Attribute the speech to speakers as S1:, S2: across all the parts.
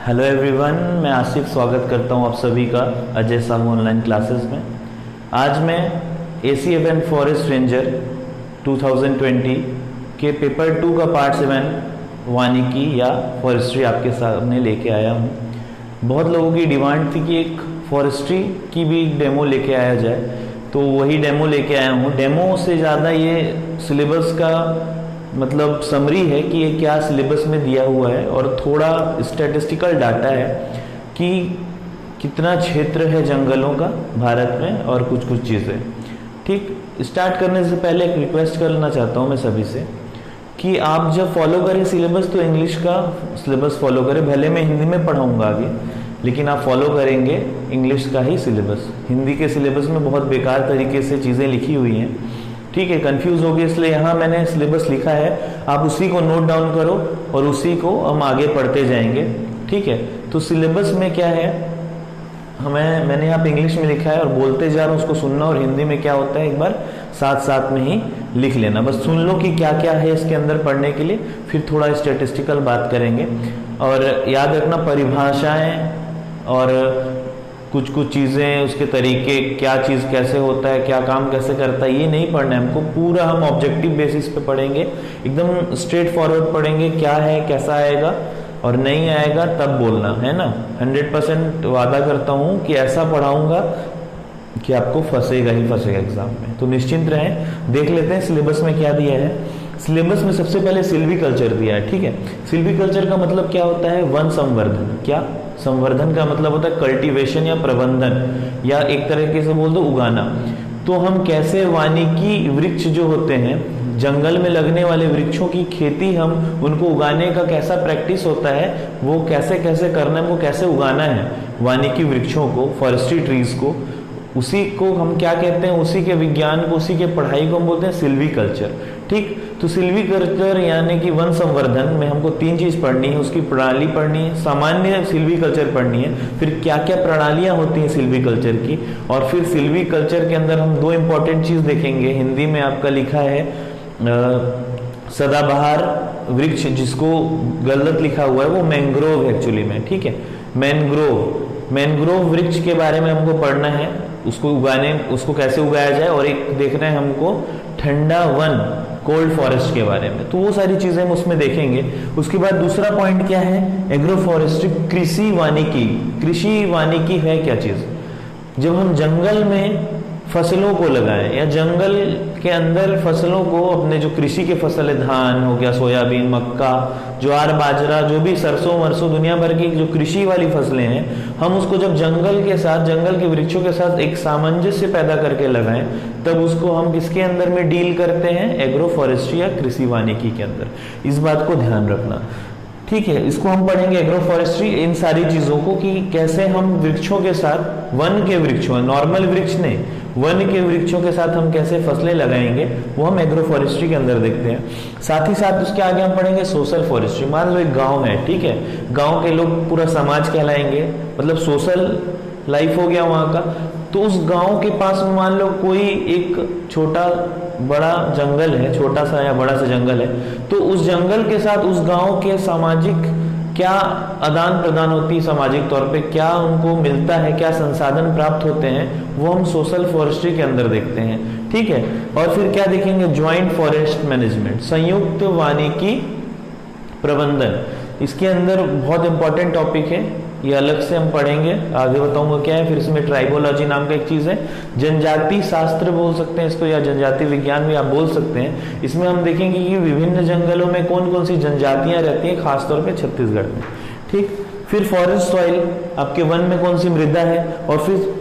S1: Hello everyone, मैं आसिफ स्वागत करता हूं आप सभी का अजय साहू ऑनलाइन क्लासेस में। आज मैं ACF एंड फॉरेस्ट रेंजर 2020 के पेपर 2 का पार्ट 7 वानिकी या फॉरेस्ट्री आपके सामने लेके आया हूं। बहुत लोगों की डिमांड थी कि एक फॉरेस्ट्री की भी डेमो लेके आया जाए, तो वही डेमो लेके आया हूं। डेमो से ज़्यादा ये सिलेबस का मतलब समरी है कि ये क्या सिलेबस में दिया हुआ है, और थोड़ा स्टैटिस्टिकल डाटा है कि कितना क्षेत्र है जंगलों का भारत में और कुछ कुछ चीज़ें। ठीक, स्टार्ट करने से पहले एक रिक्वेस्ट करना चाहता हूँ मैं सभी से कि आप जब फॉलो करें सिलेबस तो इंग्लिश का सिलेबस फॉलो करें। भले मैं हिंदी में पढ़ाऊँगा आगे, लेकिन आप फॉलो करेंगे इंग्लिश का ही सिलेबस। हिंदी के सिलेबस में बहुत बेकार तरीके से चीज़ें लिखी हुई हैं, ठीक है, कंफ्यूज हो गए, इसलिए यहाँ मैंने सिलेबस लिखा है, आप उसी को नोट डाउन करो और उसी को हम आगे पढ़ते जाएंगे। ठीक है, तो सिलेबस में क्या है, मैंने यहाँ पे इंग्लिश में लिखा है और बोलते जा रहा हूँ, उसको सुनना, और हिंदी में क्या होता है एक बार साथ साथ में ही लिख लेना। बस सुन लो कि क्या क्या है इसके अंदर पढ़ने के लिए, फिर थोड़ा स्टैटिस्टिकल बात करेंगे। और याद रखना परिभाषाएं और कुछ कुछ चीज़ें, उसके तरीके, क्या चीज़ कैसे होता है, क्या काम कैसे करता है, ये नहीं पढ़ना है हमको। पूरा हम ऑब्जेक्टिव बेसिस पे पढ़ेंगे, एकदम स्ट्रेट फॉरवर्ड पढ़ेंगे, क्या है कैसा आएगा, और नहीं आएगा तब बोलना है ना। 100% वादा करता हूँ कि ऐसा पढ़ाऊँगा कि आपको फंसेगा ही फंसेगा एग्जाम में, तो निश्चिंत रहें। देख लेते हैं सिलेबस में क्या दिया है। सिलेबस में सबसे पहले सिल्वीकल्चर दिया है। ठीक है, सिल्वीकल्चर का मतलब क्या होता है, वन संवर्धन। क्या संवर्धन का मतलब होता है कल्टीवेशन या प्रबंधन, या एक तरीके से बोल दो उगाना। तो हम कैसे वानिकी वृक्ष जो होते हैं, जंगल में लगने वाले वृक्षों की खेती, हम उनको उगाने का कैसा प्रैक्टिस होता है, वो कैसे कैसे करना है, वो कैसे उगाना है वानिकी वृक्षों को, फॉरेस्ट्री ट्रीज को, उसी को हम क्या कहते हैं, उसी के विज्ञान को, उसी के पढ़ाई को हम बोलते हैं सिल्वीकल्चर। ठीक, तो सिल्वीकल्चर यानी कि वन संवर्धन में हमको 3 चीज पढ़नी है, उसकी प्रणाली पढ़नी है, सामान्य सिल्वीकल्चर पढ़नी है, फिर क्या क्या प्रणालियां होती हैं सिल्वीकल्चर की, और फिर सिल्वीकल्चर के अंदर हम 2 इंपॉर्टेंट चीज देखेंगे। हिंदी में आपका लिखा है सदाबहार वृक्ष, जिसको गलत लिखा हुआ है, वो मैंग्रोव एक्चुअली में। ठीक है, मैंग्रोव वृक्ष के बारे में हमको पढ़ना है, उसको कैसे उगाया जाए, और एक देखना है हमको ठंडा वन, कोल्ड फॉरेस्ट के बारे में। तो वो सारी चीजें हम उसमें देखेंगे। उसके बाद दूसरा पॉइंट क्या है, एग्रो फॉरेस्ट्री, कृषि वानिकी। कृषि वानिकी है क्या चीज, जब हम जंगल में फसलों को लगाएं या जंगल के अंदर फसलों को, अपने जो कृषि के फसल है, धान हो गया, सोयाबीन, मक्का, ज्वार, बाजरा, जो भी सरसों मरसों, दुनिया भर की जो कृषि वाली फसलें हैं, हम उसको जब जंगल के साथ, जंगल के वृक्षों के साथ एक सामंजस्य पैदा करके लगाएं, तब उसको हम किसके अंदर में डील करते हैं, एग्रो फॉरेस्ट्री या कृषि वानिकी के अंदर। इस बात को ध्यान रखना। ठीक है, इसको हम पढ़ेंगे एग्रो फॉरेस्ट्री, इन सारी चीजों को, कि कैसे हम वृक्षों के साथ, वन के वृक्षों, नॉर्मल वृक्ष नहीं, वन के वृक्षों के साथ हम कैसे फसलें लगाएंगे, वो हम एग्रो फॉरेस्ट्री के अंदर देखते हैं। साथ ही साथ उसके आगे हम पढ़ेंगे सोशल फॉरेस्ट्री। मान लो एक गांव है, ठीक है, गांव के लोग पूरा समाज कहलाएंगे, मतलब सोशल लाइफ हो गया वहां का। तो उस गांव के पास में मान लो कोई एक छोटा बड़ा जंगल है, छोटा सा या बड़ा सा जंगल है, तो उस जंगल के साथ उस गांव के सामाजिक क्या आदान प्रदान होती है, सामाजिक तौर पे क्या उनको मिलता है, क्या संसाधन प्राप्त होते हैं, वो हम सोशल फॉरेस्ट्री के अंदर देखते हैं। ठीक है, और फिर क्या देखेंगे, ज्वाइंट फॉरेस्ट मैनेजमेंट, संयुक्त वानिकी प्रबंधन। इसके अंदर बहुत इंपॉर्टेंट टॉपिक है, ये अलग से हम पढ़ेंगे, आगे बताऊंगा क्या है। फिर इसमें ट्राइबोलॉजी नाम का एक चीज है, जनजाति शास्त्र बोल सकते हैं इसको, या जनजाति विज्ञान भी आप बोल सकते हैं। इसमें हम देखेंगे कि विभिन्न जंगलों में कौन कौन सी जनजातियां रहती हैं, खासतौर पे छत्तीसगढ़ में। ठीक, फिर फॉरेस्ट सॉइल, आपके वन में कौन सी मृदा है, और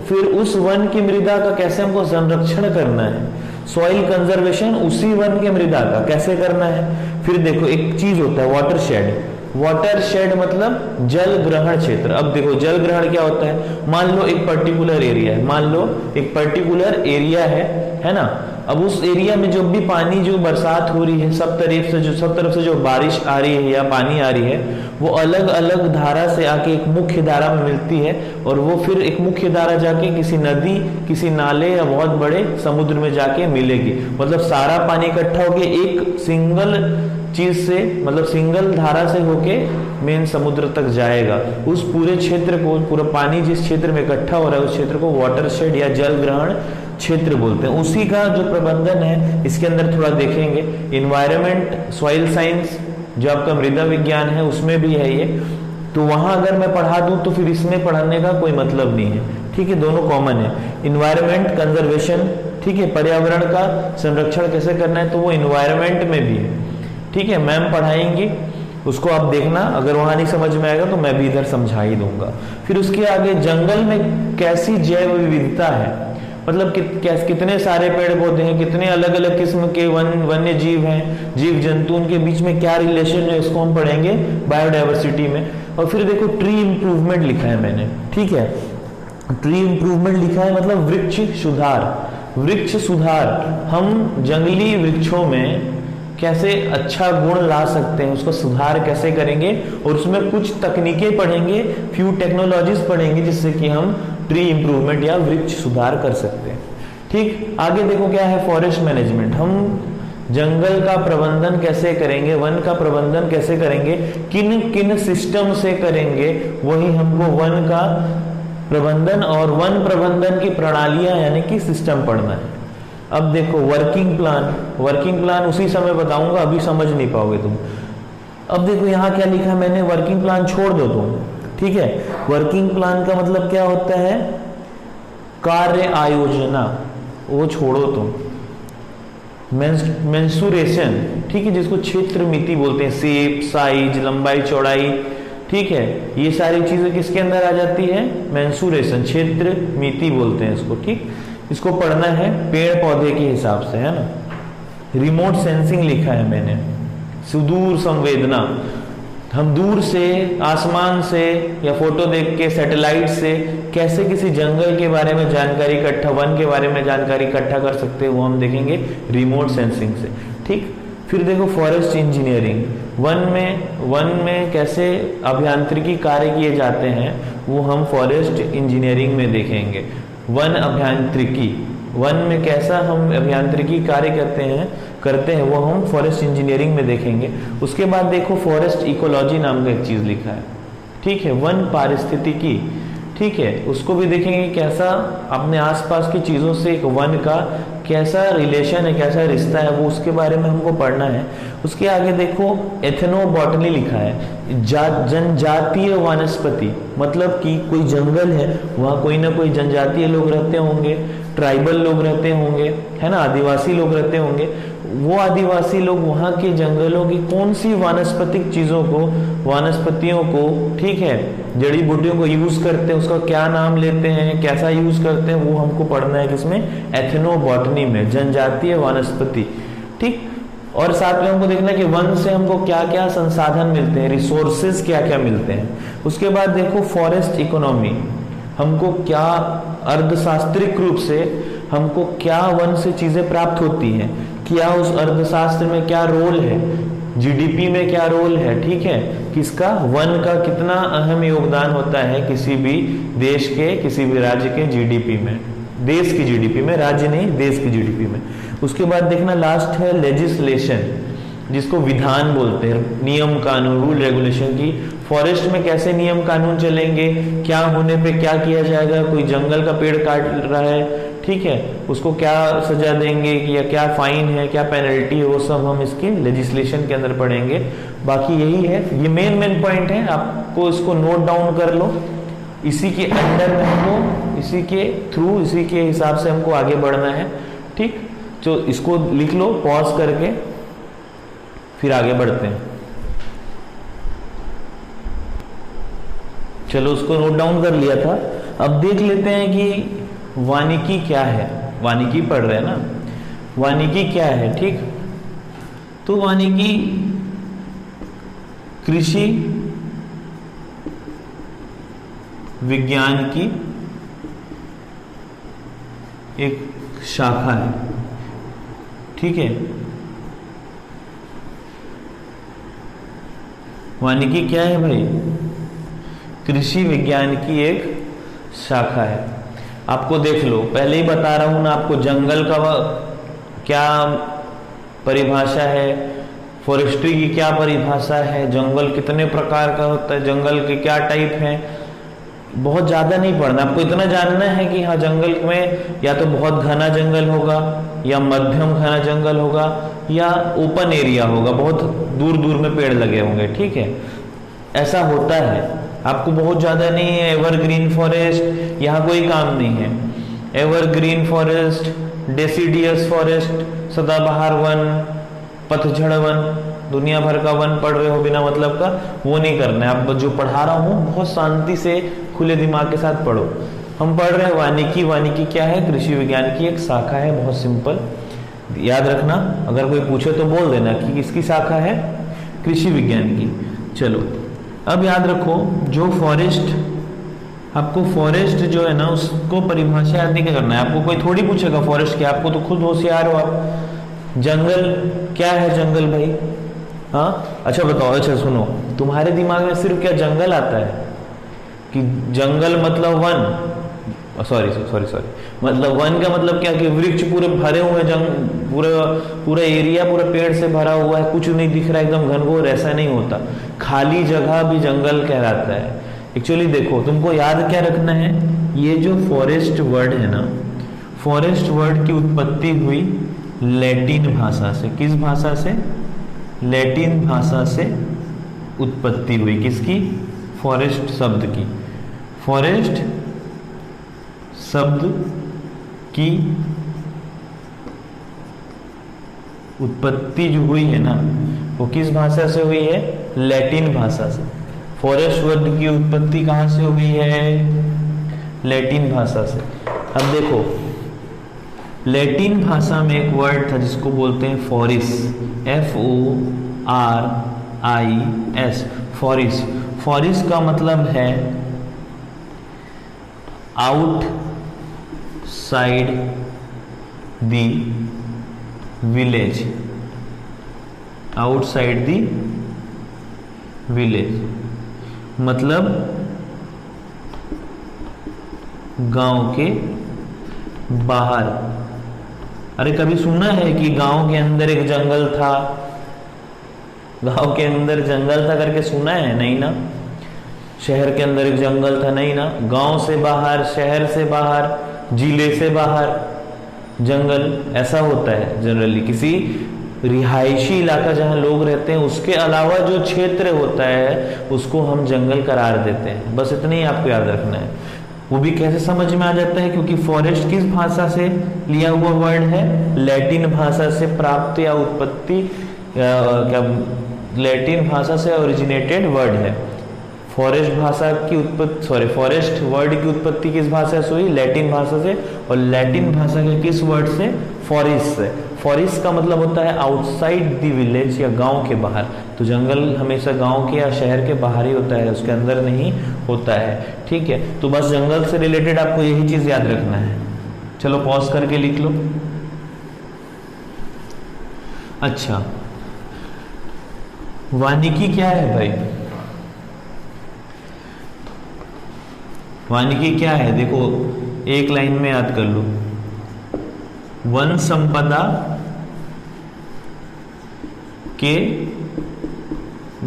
S1: फिर उस वन की मृदा का कैसे हमको संरक्षण करना है, सॉइल कंजर्वेशन उसी वन के मृदा का कैसे करना है। फिर देखो एक चीज होता है वाटरशेड। वाटरशेड मतलब जल ग्रहण क्षेत्र। अब देखो जल ग्रहण क्या होता है, मान लो एक पर्टिकुलर एरिया है, मान लो एक पर्टिकुलर एरिया है ना। अब उस एरिया में जो भी पानी, जो बरसात हो रही है, सब तरफ से जो बारिश आ रही है या पानी आ रही है, वो अलग अलग धारा से आके एक मुख्य धारा में मिलती है, और वो फिर एक मुख्य धारा जाके किसी नदी, किसी नाले या बहुत बड़े समुद्र में जाके मिलेगी। मतलब सारा पानी इकट्ठा होके एक सिंगल चीज से, मतलब सिंगल धारा से होके मेन समुद्र तक जाएगा। उस पूरे क्षेत्र को, पूरा पानी जिस क्षेत्र में इकट्ठा हो रहा है उस क्षेत्र को वाटरशेड या जल ग्रहण क्षेत्र बोलते हैं। उसी का जो प्रबंधन है इसके अंदर थोड़ा देखेंगे। इन्वायरमेंट, सॉइल साइंस जो आपका मृदा विज्ञान है उसमें भी है ये, तो वहां अगर मैं पढ़ा दूं तो फिर इसमें पढ़ाने का कोई मतलब नहीं है, ठीक है, दोनों कॉमन है। इन्वायरमेंट कंजर्वेशन, ठीक है, पर्यावरण का संरक्षण कैसे करना है तो वो इन्वायरमेंट में भी है, ठीक है, मैम पढ़ाएंगी, उसको आप देखना, अगर वहां नहीं समझ में आएगा तो मैं भी इधर समझा ही दूंगा। फिर उसके आगे जंगल में कैसी जैव विविधता है, मतलब कितने सारे पेड़ पौधे हैं, कितने अलग अलग किस्म के वन्य जीव हैं, जीव जंतु, उनके बीच में क्या रिलेशन है, इसको हम पढ़ेंगे बायोडाइवर्सिटी में। और फिर देखो ट्री इंप्रूवमेंट लिखा है मैंने, ठीक है, ट्री इंप्रूवमेंट लिखा है मतलब वृक्ष सुधार। वृक्ष सुधार, हम जंगली वृक्षों में कैसे अच्छा गुण ला सकते हैं, उसका सुधार कैसे करेंगे, और उसमें कुछ तकनीकें पढ़ेंगे, फ्यू टेक्नोलॉजीज पढ़ेंगे जिससे कि हम ट्री इंप्रूवमेंट या वृक्ष सुधार कर सकते हैं। ठीक, आगे देखो क्या है, फॉरेस्ट मैनेजमेंट। हम जंगल का प्रबंधन कैसे करेंगे, वन का प्रबंधन कैसे करेंगे, किन किन सिस्टम से करेंगे, वही हमको वन का प्रबंधन और वन प्रबंधन की प्रणालियां यानी कि सिस्टम पढ़ना है। अब देखो वर्किंग प्लान, वर्किंग प्लान उसी समय बताऊंगा, अभी समझ नहीं पाओगे तुम। अब देखो यहाँ क्या लिखा है मैंने, वर्किंग प्लान छोड़ दो तुम, ठीक है। वर्किंग प्लान का मतलब क्या होता है, कार्य आयोजना, वो छोड़ो तुम। मेंसुरेशन, ठीक है, जिसको क्षेत्र मिति बोलते हैं, शेप, साइज, लंबाई, चौड़ाई, ठीक है, ये सारी चीजें किसके अंदर आ जाती है, मेंसुरेशन, क्षेत्र मिति बोलते हैं इसको, ठीक। इसको पढ़ना है पेड़ पौधे के हिसाब से, है ना। रिमोट सेंसिंग लिखा है मैंने, सुदूर संवेदना, हम दूर से, आसमान से या फोटो देख के, सैटेलाइट से कैसे किसी जंगल के बारे में जानकारी इकट्ठा, वन के बारे में जानकारी इकट्ठा कर सकते हैं, वो हम देखेंगे रिमोट सेंसिंग से, ठीक। फिर देखो फॉरेस्ट इंजीनियरिंग, वन में कैसे अभियांत्रिकी कार्य किए जाते हैं वो हम फॉरेस्ट इंजीनियरिंग में देखेंगे। वन अभियांत्रिकी, वन में कैसा हम अभियांत्रिकी कार्य करते हैं वो हम फॉरेस्ट इंजीनियरिंग में देखेंगे। उसके बाद देखो फॉरेस्ट इकोलॉजी नाम का एक चीज लिखा है, ठीक है, वन पारिस्थितिकी, ठीक है, उसको भी देखेंगे कैसा अपने आसपास की चीजों से एक वन का कैसा रिलेशन है, कैसा रिश्ता है, वो उसके बारे में हमको पढ़ना है। उसके आगे देखो एथनोबॉटनी लिखा है, जनजातीय वनस्पति, मतलब कि कोई जंगल है वहाँ कोई ना कोई जनजातीय लोग रहते होंगे, ट्राइबल लोग रहते होंगे, है ना, आदिवासी लोग रहते होंगे। वो आदिवासी लोग वहाँ के जंगलों की कौन सी वानस्पतिक चीजों को, वानस्पतियों को, ठीक है, जड़ी बूटियों को यूज करते हैं, उसका क्या नाम लेते हैं, कैसा यूज करते हैं, वो हमको पढ़ना है किसमें, एथनोबॉटनी में, जनजातीय वनस्पति, ठीक। और साथ में हमको देखना है कि वन से हमको क्या क्या संसाधन मिलते हैं, रिसोर्सेज क्या क्या मिलते हैं। उसके बाद देखो फॉरेस्ट इकोनॉमी, हमको क्या अर्थशास्त्रिक रूप से हमको क्या वन से चीजें प्राप्त होती हैं, क्या उस अर्थशास्त्र में क्या रोल है, जीडीपी में क्या रोल है, ठीक है, किसका, वन का कितना अहम योगदान होता है किसी भी देश के, किसी भी राज्य के जीडीपी में, देश की जीडीपी में, राज्य नहीं, देश की जीडीपी में। उसके बाद देखना लास्ट है लेजिस्लेशन, जिसको विधान बोलते हैं, नियम कानून, रूल रेगुलेशन की फॉरेस्ट में कैसे नियम कानून चलेंगे, क्या होने पे क्या किया जाएगा, कोई जंगल का पेड़ काट रहा है, ठीक है, उसको क्या सजा देंगे या क्या फाइन है, क्या पेनल्टी है, वो सब हम इसके लेजिस्लेशन के अंदर पढ़ेंगे। बाकी यही है, ये मेन पॉइंट है, आपको इसको नोट डाउन कर लो, इसी के अंदर में हमको, इसी के थ्रू, इसी के हिसाब से हमको आगे बढ़ना है, ठीक। तो इसको लिख लो पॉज करके, फिर आगे बढ़ते हैं। चलो उसको नोट डाउन कर लिया था, अब देख लेते हैं कि वानिकी क्या है। वानिकी पढ़ रहे हैं ना, वानिकी क्या है, ठीक। तो वानिकी कृषि विज्ञान की एक शाखा है, ठीक है। वानिकी क्या है भाई, कृषि विज्ञान की एक शाखा है। आपको देख लो, पहले ही बता रहा हूं ना आपको, जंगल का क्या परिभाषा है, फॉरेस्ट्री की क्या परिभाषा है, जंगल कितने प्रकार का होता है, जंगल के क्या टाइप हैं। बहुत ज्यादा नहीं पढ़ना, आपको इतना जानना है कि हाँ जंगल में या तो बहुत घना जंगल होगा, या मध्यम घना जंगल होगा, या ओपन एरिया होगा, बहुत दूर दूर में पेड़ लगे होंगे, ठीक है, ऐसा होता है। आपको बहुत ज्यादा नहीं है, एवरग्रीन फॉरेस्ट यहाँ कोई काम नहीं है। एवरग्रीन फॉरेस्ट, डेसिडियस फॉरेस्ट, सदाबहार वन, पतझड़ वन, दुनिया भर का वन पढ़ रहे हो बिना मतलब का, वो नहीं करना है। आप जो पढ़ा रहा हूँ बहुत शांति से खुले दिमाग के साथ पढ़ो। हम पढ़ रहे हैं वानिकी। वानिकी क्या है? कृषि विज्ञान की एक शाखा है, बहुत सिंपल, याद रखना। अगर कोई पूछे तो बोल देना कि किसकी शाखा है, कृषि विज्ञान की। चलो अब याद रखो, जो फॉरेस्ट, आपको फॉरेस्ट जो है ना उसको परिभाषा याद नहीं करना है। आपको कोई थोड़ी पूछेगा फॉरेस्ट क्या, आपको तो खुद होशियार हो आप। जंगल क्या है जंगल भाई? हाँ अच्छा बताओ, अच्छा सुनो, तुम्हारे दिमाग में सिर्फ क्या जंगल आता है कि जंगल मतलब वन, सॉरी मतलब वन का मतलब क्या कि वृक्ष पूरे भरे हुए, पूरा एरिया पूरा पेड़ से भरा हुआ है, कुछ नहीं दिख रहा एकदम घनघोर, ऐसा नहीं होता। खाली जगह भी जंगल कहलाता है। एक्चुअली देखो, तुमको याद क्या रखना है, ये जो फॉरेस्ट वर्ड है ना, फॉरेस्ट वर्ड की उत्पत्ति हुई लैटिन भाषा से। किस भाषा से? लैटिन भाषा से उत्पत्ति हुई। किसकी? फॉरेस्ट शब्द की। फॉरेस्ट शब्द की उत्पत्ति जो हुई है ना, वो किस भाषा से हुई है? लैटिन भाषा से। फॉरेस्ट वर्ड की उत्पत्ति कहां से हुई है? लैटिन भाषा से। अब देखो, लैटिन भाषा में एक वर्ड था जिसको बोलते हैं फॉरिस, FORIS, फॉरिस। फॉरिस का मतलब है outside the village, outside the village मतलब गांव के बाहर। अरे कभी सुना है कि गांव के अंदर एक जंगल था? गांव के अंदर जंगल था करके सुना है? नहीं ना। शहर के अंदर एक जंगल था? नहीं ना। गांव से बाहर, शहर से बाहर, जिले से बाहर जंगल, ऐसा होता है जनरली। किसी रिहायशी इलाका जहां लोग रहते हैं उसके अलावा जो क्षेत्र होता है उसको हम जंगल करार देते हैं। बस इतना ही आपको याद रखना है। वो भी कैसे समझ में आ जाता है? क्योंकि फॉरेस्ट किस भाषा से लिया हुआ वर्ड है? लैटिन भाषा से प्राप्त या उत्पत्ति, क्या लैटिन भाषा से ओरिजिनेटेड वर्ड है। फॉरेस्ट भाषा की उत्पत्ति, फॉरेस्ट वर्ड की उत्पत्ति किस भाषा से हुई? लैटिन भाषा से। और लैटिन भाषा के किस वर्ड से? फॉरिस से। फॉरिस का मतलब होता है आउटसाइड द विलेज, या गांव के बाहर। तो जंगल हमेशा गांव के या शहर के बाहर ही होता है, उसके अंदर नहीं होता है, ठीक है। तो बस जंगल से रिलेटेड आपको यही चीज याद रखना है। चलो पॉज करके लिख लो। अच्छा, वानिकी क्या है भाई? वानिकी क्या है? देखो एक लाइन में याद कर लो। वन संपदा के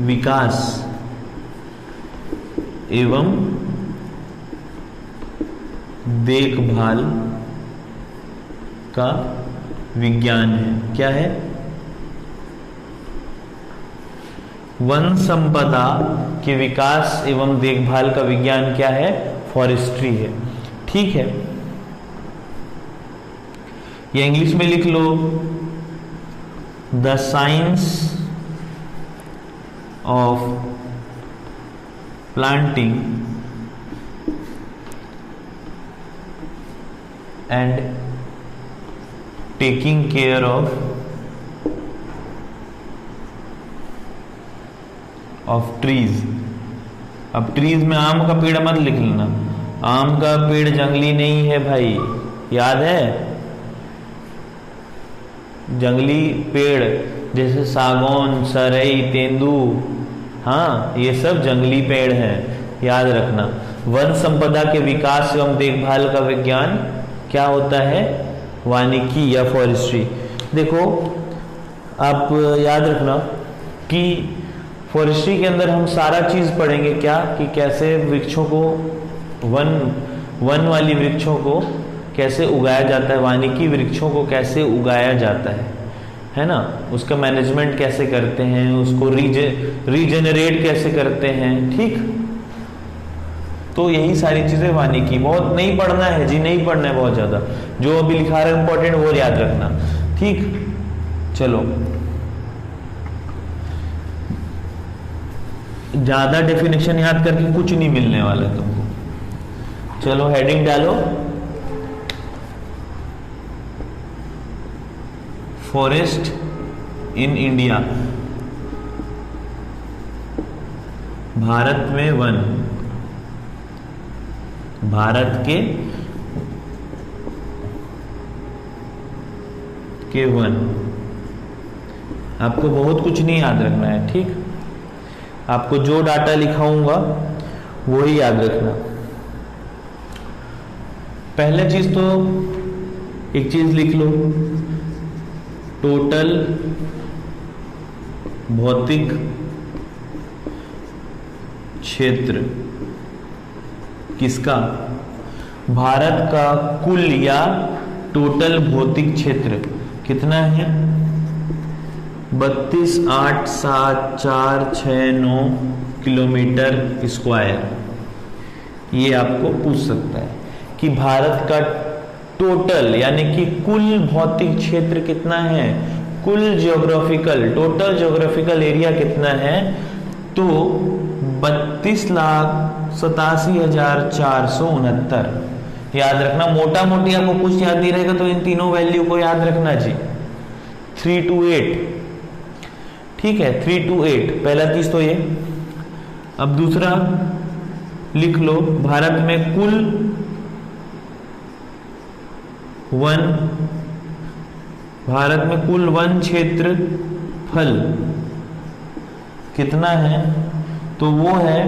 S1: विकास एवं देखभाल का विज्ञान है। क्या है? वन संपदा के विकास एवं देखभाल का विज्ञान क्या है? फॉरेस्ट्री है, ठीक है। या इंग्लिश में लिख लो, the science of planting and taking care of trees. अब ट्रीज में आम का पेड़ मत लिख लेना, आम का पेड़ जंगली नहीं है भाई, याद है? जंगली पेड़ जैसे सागौन, सरई, तेंदू, हाँ ये सब जंगली पेड़ हैं, याद रखना। वन संपदा के विकास एवं देखभाल का विज्ञान क्या होता है? वानिकी या फॉरेस्ट्री। देखो आप याद रखना, कि फॉरेस्ट्री के अंदर हम सारा चीज पढ़ेंगे क्या, कि कैसे वृक्षों को वन वाली वृक्षों को कैसे उगाया जाता है, वानिकी वृक्षों को कैसे उगाया जाता है ना, उसका मैनेजमेंट कैसे करते हैं, उसको रीजेनरेट कैसे करते हैं। ठीक, तो यही सारी चीजें वानिकी, बहुत नहीं पढ़ना है जी, नहीं पढ़ना है बहुत ज्यादा, जो अभी लिखा रहा है इंपॉर्टेंट वो याद रखना। ठीक, चलो ज्यादा डेफिनेशन याद करके कुछ नहीं मिलने वाला तुमको। चलो हेडिंग डालो, फॉरेस्ट इन इंडिया, भारत में वन, भारत के वन। आपको बहुत कुछ नहीं याद रखना है, ठीक, आपको जो डाटा लिखाऊंगा वो ही याद रखना। पहले चीज तो एक चीज लिख लो, टोटल भौतिक क्षेत्र किसका, भारत का कुल या टोटल भौतिक क्षेत्र कितना है, 32,8,7,4,6,9 किलोमीटर स्क्वायर। ये आपको पूछ सकता है कि भारत का टोटल यानी कि कुल भौतिक क्षेत्र कितना है, कुल ज्योग्राफिकल टोटल ज्योग्राफिकल एरिया कितना है, तो 32,87,469। याद रखना, मोटा मोटी आपको कुछ याद नहीं रहेगा तो इन तीनों वैल्यू को याद रखना जी, 3 to 8। ठीक है, 3 to 8 पहला चीज तो ये। अब दूसरा लिख लो, भारत में कुल वन, भारत में कुल वन क्षेत्र फल कितना है, तो वो है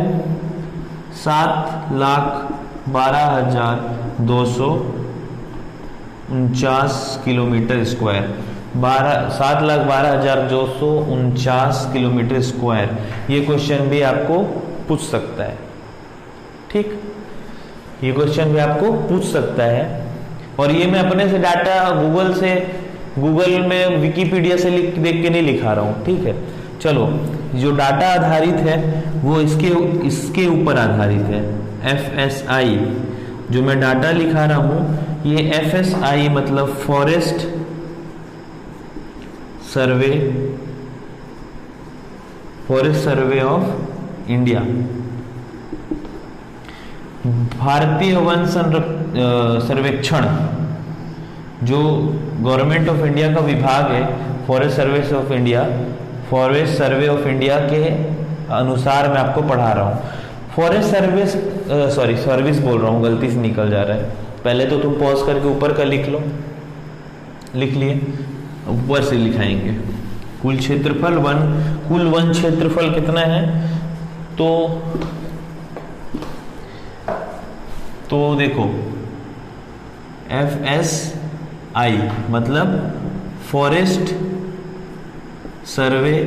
S1: 7,12,249 किलोमीटर स्क्वायर। 7,12,249 kilometre square. ये क्वेश्चन भी आपको पूछ सकता है, ठीक, ये क्वेश्चन भी आपको पूछ सकता है। और ये मैं अपने से डाटा गूगल में विकिपीडिया से देख के नहीं लिखा रहा हूं, ठीक है। चलो, जो डाटा आधारित है वो इसके ऊपर आधारित है, FSI। जो मैं डाटा लिखा रहा हूं ये FSI मतलब फॉरेस्ट सर्वे ऑफ इंडिया। भारतीय वन सर्वेक्षण जो गवर्नमेंट ऑफ इंडिया का विभाग है, फॉरेस्ट सर्वे ऑफ इंडिया के अनुसार मैं आपको पढ़ा रहा हूँ। फॉरेस्ट सर्विस बोल रहा हूँ, गलती से निकल जा रहा है। पहले तो तुम पॉज करके ऊपर का लिख लो, लिख लिए, ऊपर से लिखाएंगे। कुल वन क्षेत्रफल कितना है, तो देखो FSI मतलब फॉरेस्ट सर्वे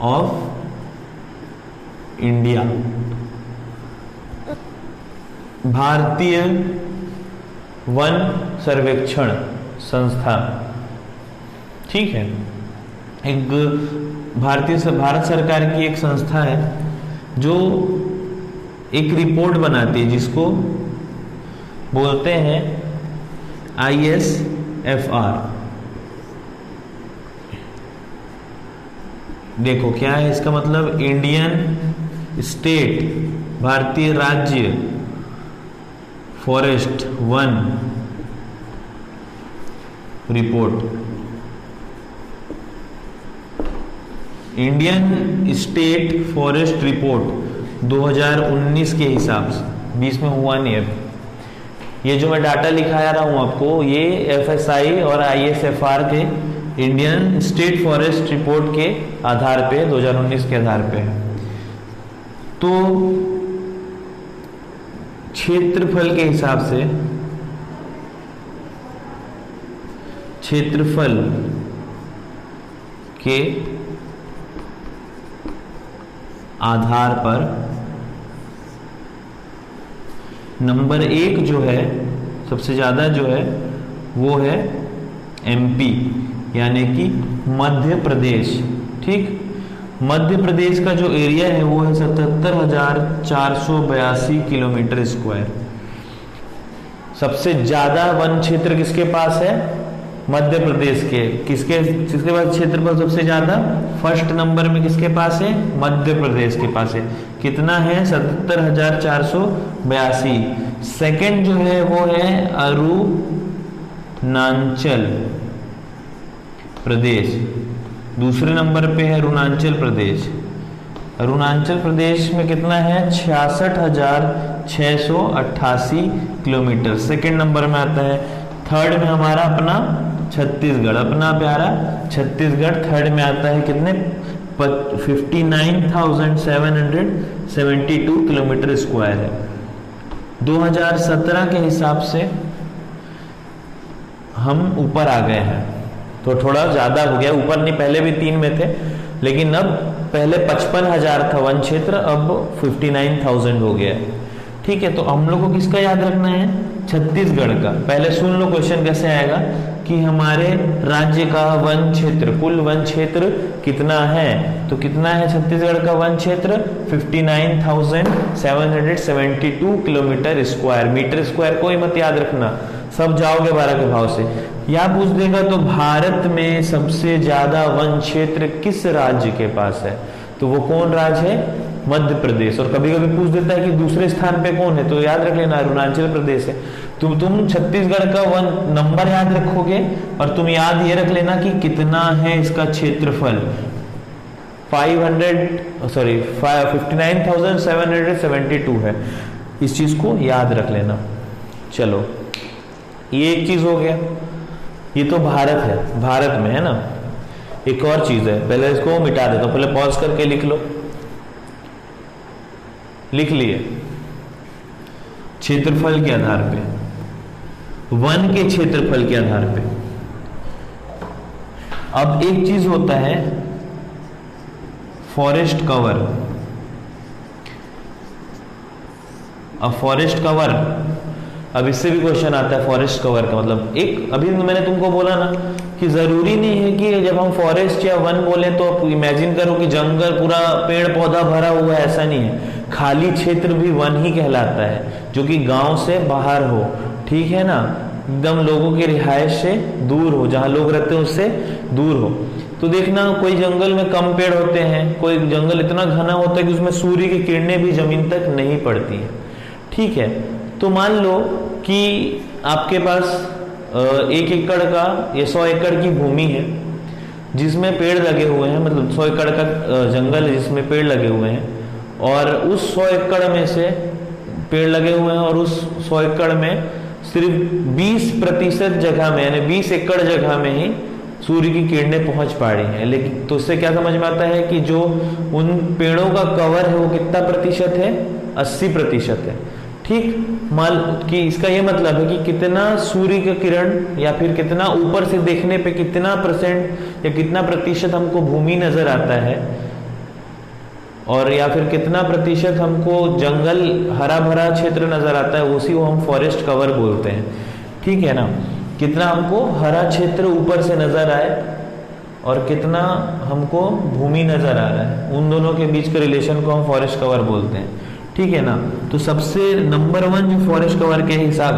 S1: ऑफ इंडिया, भारतीय वन सर्वेक्षण संस्था, ठीक है। एक भारत सरकार की एक संस्था है जो एक रिपोर्ट बनाती है जिसको बोलते हैं ISFR। देखो क्या है इसका मतलब, इंडियन स्टेट, भारतीय राज्य forest one report, Indian state forest report 2019 के हिसाब से, 20 में हुआ नहीं है। ये जो मैं डाटा लिखाया रहा हूं आपको, ये FSI और ISFR के इंडियन स्टेट फॉरेस्ट रिपोर्ट के आधार पे 2019 के आधार पे है। तो क्षेत्रफल के हिसाब से, क्षेत्रफल के आधार पर नंबर 1 जो है, सबसे ज्यादा जो है वो है एमपी, यानी कि मध्य प्रदेश। ठीक, मध्य प्रदेश का जो एरिया है वो है 77,482 किलोमीटर स्क्वायर। सबसे ज्यादा वन क्षेत्र किसके पास है? मध्य प्रदेश के। किसके पास क्षेत्रफल सबसे ज्यादा? फर्स्ट नंबर में किसके पास है? मध्य प्रदेश के पास है। कितना है? 77,482। सेकंड जो है वो है अरुणाचल प्रदेश। दूसरे नंबर पे है अरुणाचल प्रदेश। अरुणाचल प्रदेश में कितना है? 66,688 किलोमीटर, सेकंड नंबर में आता है। थर्ड में हमारा अपना छत्तीसगढ़, अपना प्यारा छत्तीसगढ़ थर्ड में आता है। कितने? 59,772 किलोमीटर स्क्वायर है। 2017 के हिसाब से हम ऊपर आ गए हैं, तो थोड़ा ज्यादा हो गया। ऊपर नहीं, पहले भी 3 में थे, लेकिन अब पहले 55,000 था वन क्षेत्र, अब 59,000 हो गया है। ठीक है, तो हम लोग को किसका याद रखना है? छत्तीसगढ़ का। पहले सुन लो क्वेश्चन कैसे आएगा कि हमारे राज्य का वन क्षेत्र, कुल वन क्षेत्र कितना है? तो कितना है छत्तीसगढ़ का वन क्षेत्र? 59,772 किलोमीटर स्क्वायर। मीटर स्क्वायर कोई मत याद रखना, सब जाओगे 12 के भाव से। या पूछ देगा तो भारत में सबसे ज्यादा वन क्षेत्र किस राज्य के पास है? तो वो कौन राज्य है? मध्य प्रदेश। और कभी कभी पूछ देता है कि दूसरे स्थान पे कौन है, तो याद रख लेना अरुणाचल प्रदेश है। तुम छत्तीसगढ़ का वन नंबर याद रखोगे और तुम याद ये रख लेना कि कितना है इसका क्षेत्रफल। 59,772 है। इस चीज को याद रख लेना। चलो, ये एक चीज हो गया। ये तो भारत है, भारत में है ना। एक और चीज है, पहले इसको मिटा देता हूं, पहले पॉज करके लिख लो। लिख लिए? क्षेत्रफल के आधार पे, वन के क्षेत्रफल के आधार पे। अब एक चीज होता है फॉरेस्ट कवर। अब फॉरेस्ट कवर, अब इससे भी क्वेश्चन आता है फॉरेस्ट कवर का मतलब। एक अभी मैंने तुमको बोला ना कि जरूरी नहीं है कि जब हम फॉरेस्ट या वन बोले तो आप इमेजिन करो कि जंगल पूरा पेड़ पौधा भरा हुआ है, ऐसा नहीं है। खाली क्षेत्र भी वन ही कहलाता है, जो कि गांव से बाहर हो। ठीक है ना, एकदम लोगों की रिहाइश से दूर हो, जहां लोग रहते हैं उससे दूर हो। तो देखना, कोई जंगल में कम पेड़ होते हैं, कोई जंगल इतना घना होता है कि उसमें सूर्य की किरणें भी जमीन तक नहीं पड़ती है। ठीक है, तो मान लो कि आपके पास 1 एकड़ का या 100 एकड़ की भूमि है जिसमें पेड़ लगे हुए हैं, मतलब 100 एकड़ का जंगल है जिसमें पेड़ लगे हुए हैं, और उस 100 एकड़ में से पेड़ लगे हुए हैं और उस 100 एकड़ में सिर्फ 20% जगह में, यानी 20 एकड़ जगह में ही सूर्य की किरणें पहुंच पा रही हैं। लेकिन तो उससे क्या समझ में आता है कि जो उन पेड़ों का कवर है वो कितना प्रतिशत है? 80% है। ठीक, मान कि इसका ये मतलब है कि कितना सूर्य का किरण या फिर कितना ऊपर से देखने पे कितना परसेंट या कितना प्रतिशत हमको भूमि नजर आता है, और या फिर कितना प्रतिशत हमको जंगल हरा भरा क्षेत्र नजर आता है, उसी को हम फॉरेस्ट कवर बोलते हैं। ठीक है ना, कितना हमको हरा क्षेत्र ऊपर से नजर आए और कितना हमको भूमि नजर आ रहा है, उन दोनों के बीच के रिलेशन को हम फॉरेस्ट कवर बोलते हैं। ठीक है ना, तो सबसे नंबर 1 जो फॉरेस्ट कवर के हिसाब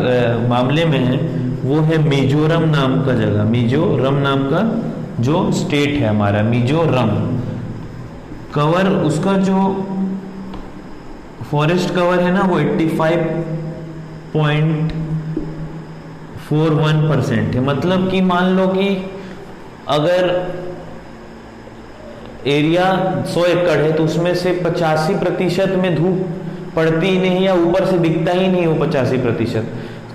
S1: मामले में है वो है मिजोरम नाम का जगह। मिजोरम नाम का जो स्टेट है हमारा, मिजोरम कवर, उसका जो फॉरेस्ट कवर है ना वो 85.41% है। मतलब कि मान लो कि अगर एरिया 100 एकड़ है तो उसमें से 85% में धूप पड़ती ही नहीं या ऊपर से दिखता ही नहीं वो 85%,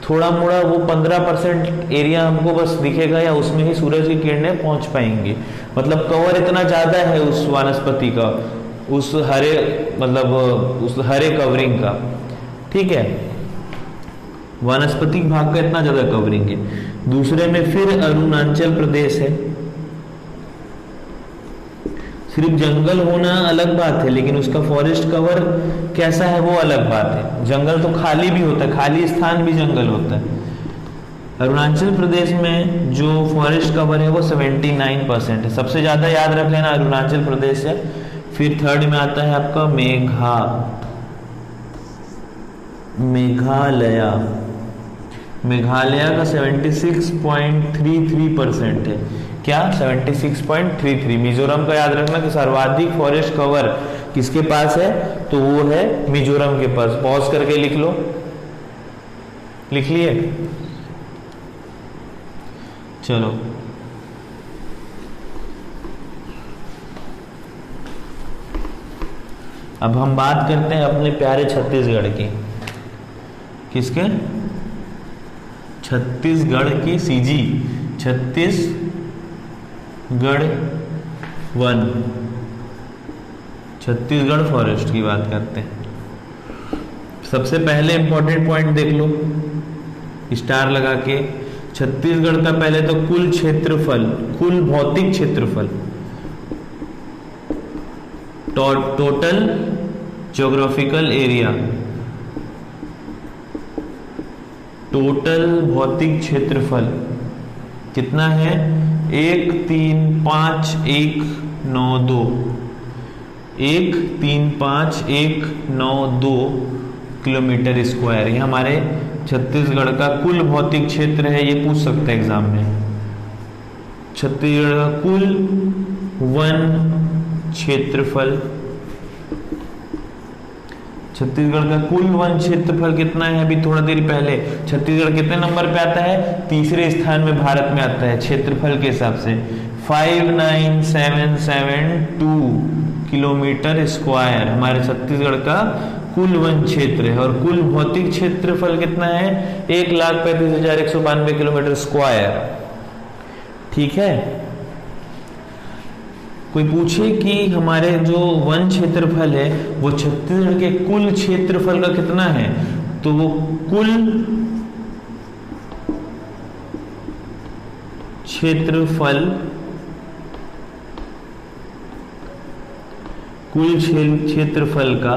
S1: थोड़ा मोड़ा वो 15% एरिया हमको बस दिखेगा या उसमें ही सूरज की किरणें पहुंच पाएंगी। मतलब कवर इतना ज्यादा है उस वनस्पति का, उस हरे मतलब उस हरे कवरिंग का। ठीक है, वनस्पतिक भाग का इतना ज्यादा कवरिंग है। दूसरे में फिर अरुणाचल प्रदेश है, सिर्फ जंगल होना अलग बात है, लेकिन उसका फॉरेस्ट कवर कैसा है वो अलग बात है। जंगल तो खाली भी होता है, खाली स्थान भी जंगल होता है। अरुणाचल प्रदेश में जो फॉरेस्ट कवर है वो 79% है। सबसे ज्यादा याद रख लेना अरुणाचल प्रदेश है। फिर थर्ड में आता है आपका मेघालय का 76.33% है। क्या 76.33। मिजोरम का याद रखना कि सर्वाधिक फॉरेस्ट कवर किसके पास है, तो वो है मिजोरम के पास। पॉज करके लिख लो, लिख लिए? चलो अब हम बात करते हैं अपने प्यारे छत्तीसगढ़ की। किसके? छत्तीसगढ़ की CG, Chhattisgarh one, Chhattisgarh forest की बात करते हैं। सबसे पहले इंपॉर्टेंट पॉइंट देख लो स्टार लगा के। छत्तीसगढ़ का पहले तो कुल क्षेत्रफल, कुल भौतिक क्षेत्रफल, टोटल ज्योग्राफिकल एरिया, टोटल भौतिक क्षेत्रफल कितना है? 135,192 135,192 किलोमीटर स्क्वायर। ये हमारे छत्तीसगढ़ का कुल भौतिक क्षेत्र है। ये पूछ सकते हैं एग्जाम में। छत्तीसगढ़ का कुल वन क्षेत्रफल, छत्तीसगढ़ का कुल वन क्षेत्रफल कितना है? अभी थोड़ा देर पहले छत्तीसगढ़ कितने नंबर पे आता है? तीसरे स्थान में भारत में आता है क्षेत्रफल के हिसाब से। 59,772 किलोमीटर स्क्वायर हमारे छत्तीसगढ़ का कुल वन क्षेत्र है। और कुल भौतिक क्षेत्रफल कितना है? 1,35,192 किलोमीटर स्क्वायर। ठीक है। कोई पूछे कि हमारे जो वन क्षेत्रफल है वो छत्तीसगढ़ के कुल क्षेत्रफल का कितना है, तो वो कुल क्षेत्रफल, कुल क्षेत्रफल का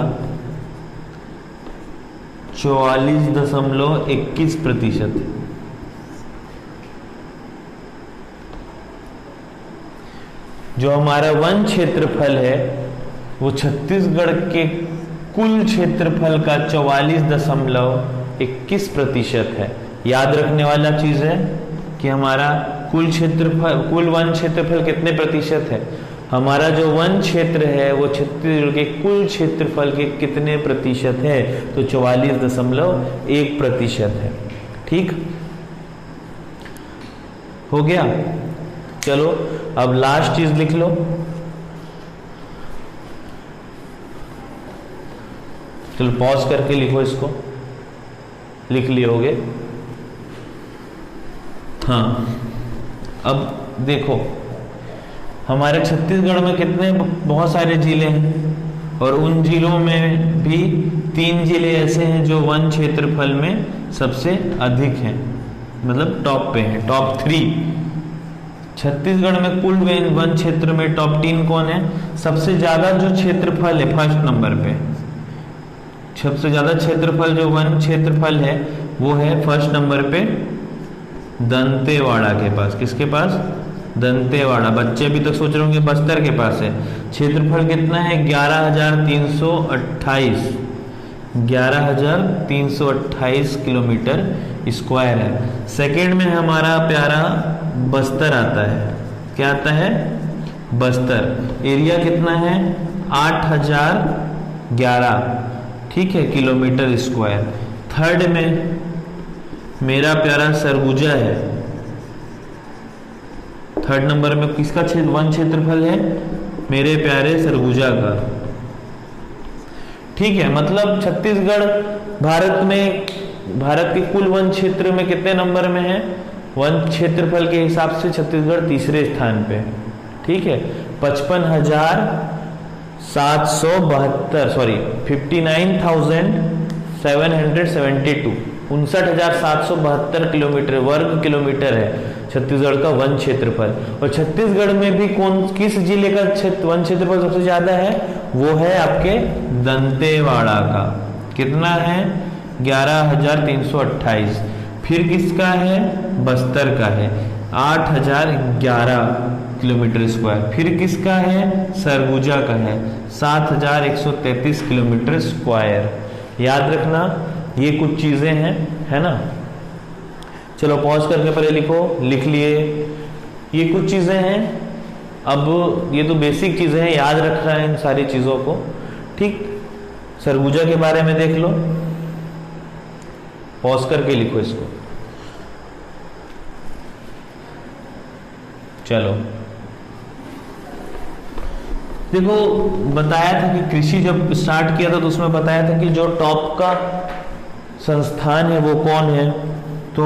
S1: 44.21%। जो हमारा वन क्षेत्रफल है वो छत्तीसगढ़ के कुल क्षेत्रफल का 44.21% है। याद रखने वाला चीज है कि हमारा कुल क्षेत्रफल, कुल वन क्षेत्रफल कितने प्रतिशत है? हमारा जो वन क्षेत्र है वो छत्तीसगढ़ के कुल क्षेत्रफल के कितने प्रतिशत है? तो 44.1% है। ठीक हो गया। चलो अब लास्ट चीज लिख लो। चलो पॉज करके लिखो इसको। लिख लिए होगे? हाँ। अब देखो हमारे छत्तीसगढ़ में कितने बहुत सारे जिले हैं और उन जिलों में भी 3 जिले ऐसे हैं जो वन क्षेत्रफल में सबसे अधिक हैं, मतलब टॉप पे हैं, टॉप 3। छत्तीसगढ़ में कुल वन क्षेत्र में टॉप 3 कौन है? सबसे ज्यादा जो क्षेत्रफल है फर्स्ट नंबर पे, सबसे ज्यादा क्षेत्रफल जो वन क्षेत्रफल है वो है फर्स्ट नंबर पे दंतेवाड़ा के पास। किसके पास? दंतेवाड़ा। बच्चे अभी तक सोच रहे होंगे बस्तर के पास है। क्षेत्रफल कितना है? 11,328 किलोमीटर स्क्वायर है। सेकंड में हमारा प्यारा बस्तर आता है। क्या आता है? बस्तर। एरिया कितना है? 8,011, ठीक है, किलोमीटर स्क्वायर। थर्ड में मेरा प्यारा सरगुजा है। थर्ड नंबर में किसका वन क्षेत्रफल है? मेरे प्यारे सरगुजा का। ठीक है, मतलब छत्तीसगढ़ भारत के कुल वन क्षेत्र में कितने नंबर में है? वन क्षेत्रफल के हिसाब से छत्तीसगढ़ तीसरे स्थान पे। ठीक है, 59,772 59,772 किलोमीटर वर्ग किलोमीटर है छत्तीसगढ़ का वन क्षेत्रफल। और छत्तीसगढ़ में भी किस जिले का वन क्षेत्रफल सबसे ज्यादा है? वो है आपके दंतेवाड़ा का। कितना है? 11,328। फिर किसका है? बस्तर का है 8,011 किलोमीटर स्क्वायर। फिर किसका है? सरगुजा का है 7,133 किलोमीटर स्क्वायर। याद रखना ये कुछ चीजें हैं, है ना। चलो पॉज करके पहले लिखो, लिख लिए। ये कुछ चीजें हैं, अब ये तो बेसिक चीजें हैं, याद रखना है इन सारी चीजों को, ठीक। सरगुजा के बारे में देख लो, पॉज करके लिखो इसको। चलो देखो, बताया था कि कृषि जब स्टार्ट किया था तो उसमें बताया था कि जो टॉप का संस्थान है वो कौन है। तो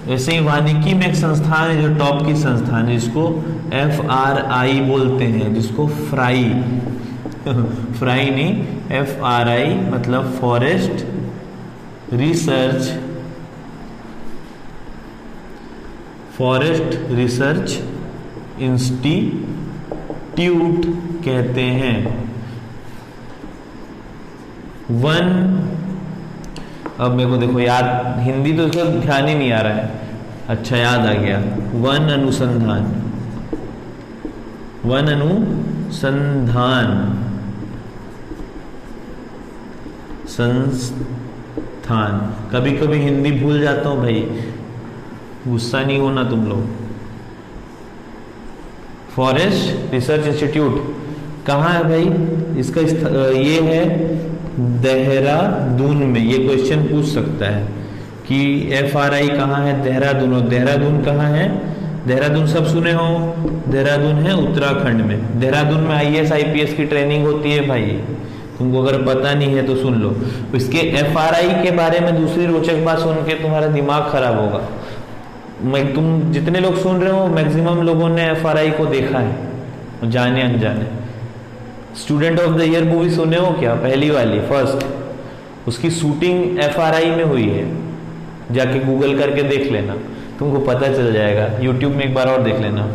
S1: वैसे ही वानिकी में एक संस्थान है जो टॉप की संस्थान है, जिसको FRI बोलते हैं, जिसको फ्राई फ्राई नहीं, FRI मतलब फॉरेस्ट रिसर्च इंस्टीट्यूट कहते हैं। वन, अब मेरे को देखो याद, हिंदी तो इसका ध्यान ही नहीं आ रहा है। अच्छा याद आ गया, वन अनुसंधान संस्थान। कभी कभी हिंदी भूल जाता हूं भाई, गुस्सा नहीं होना तुम लोग। फॉरेस्ट रिसर्च इंस्टीट्यूट कहाँ है भाई? इसका ये है देहरादून में। ये क्वेश्चन पूछ सकता है कि FRI कहाँ है? देहरादून। और देहरादून कहाँ है? देहरादून सब सुने हो, देहरादून है उत्तराखंड में। देहरादून में IAS IPS की ट्रेनिंग होती है भाई, तुमको अगर पता नहीं है तो सुन लो। इसके FRI के बारे में दूसरी रोचक बात सुन के तुम्हारा दिमाग खराब होगा। तुम जितने लोग सुन रहे हो मैक्सिमम लोगों ने FRI को देखा है, जाने अनजाने। Student of the year movie सुने हो क्या? पहली वाली, फर्स्ट, उसकी शूटिंग FRI में हुई है। जाके गूगल करके देख लेना, तुमको पता चल जाएगा। यूट्यूब में एक बार और देख लेना।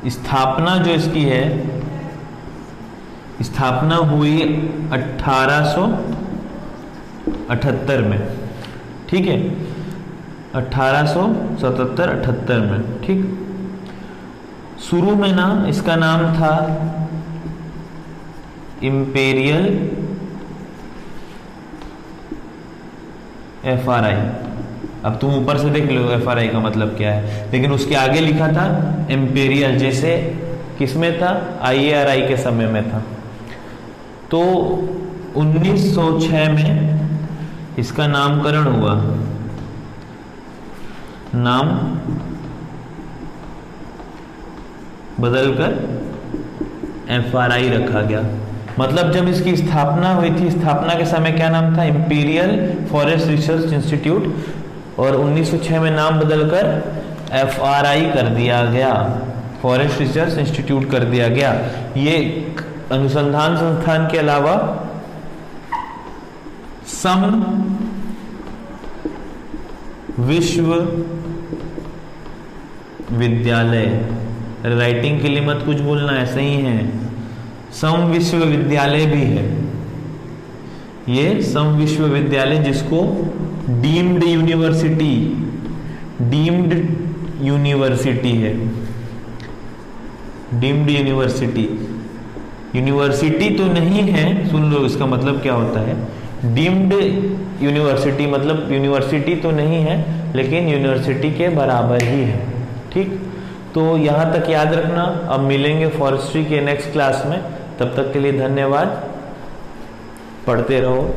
S1: स्थापना जो इसकी है, स्थापना हुई 1878 में, ठीक है, 1877-78 में, ठीक। शुरू में ना इसका नाम था इंपेरियल FRI। अब तुम ऊपर से देख लो FRI का मतलब क्या है, लेकिन उसके आगे लिखा था इंपेरियल, जैसे किसमें था? IARI के समय में था। तो 1906 में इसका नामकरण हुआ, नाम बदलकर FRI रखा गया। मतलब जब इसकी स्थापना हुई थी, स्थापना के समय क्या नाम था? इंपीरियल फॉरेस्ट रिसर्च इंस्टीट्यूट, और 1906 में नाम बदलकर FRI कर दिया गया, फॉरेस्ट रिसर्च इंस्टीट्यूट कर दिया गया। ये अनुसंधान संस्थान के अलावा सम विश्वविद्यालय, राइटिंग के लिए मत कुछ बोलना, ऐसे ही है, सम विश्वविद्यालय भी है। ये सम विश्वविद्यालय, जिसको डीम्ड यूनिवर्सिटी है। डीम्ड यूनिवर्सिटी तो नहीं है, सुन लो इसका मतलब क्या होता है। डीम्ड यूनिवर्सिटी मतलब यूनिवर्सिटी तो नहीं है, लेकिन यूनिवर्सिटी के बराबर ही है, ठीक। तो यहाँ तक याद रखना। अब मिलेंगे फॉरेस्ट्री के नेक्स्ट क्लास में, तब तक के लिए धन्यवाद। पढ़ते रहो।